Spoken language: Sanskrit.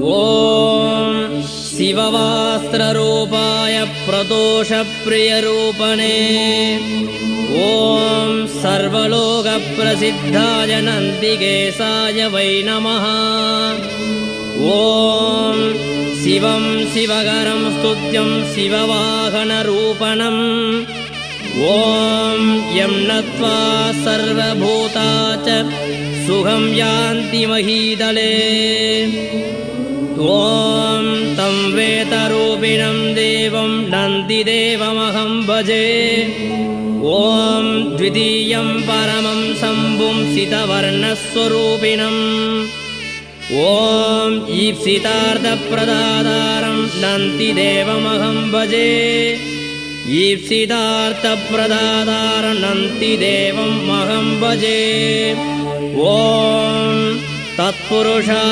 ॐ शिववास्त्ररूपाय प्रदोषप्रियरूपणे ॐ सर्वलोकप्रसिद्धाय नन्दिकेशाय वै नमः। ॐ शिवं शिवकरं स्तुत्यं शिववाहनरूपणम् ॐ यं नत्वा सर्वभूता च सुखं यान्ति महीतले। ॐ तं वेतरूपिणं देवं नन्दिदेवमहं भजे। ॐ द्वितीयं परमं शम्भुं सितवर्णस्वरूपिणम् ॐ ईप्सितार्थप्रदातारं नन्दिदेवमहं भजे। ईप्सितार्थप्रदातारं नन्दिदेवमहं भजे। ॐ तत्पुरुषाय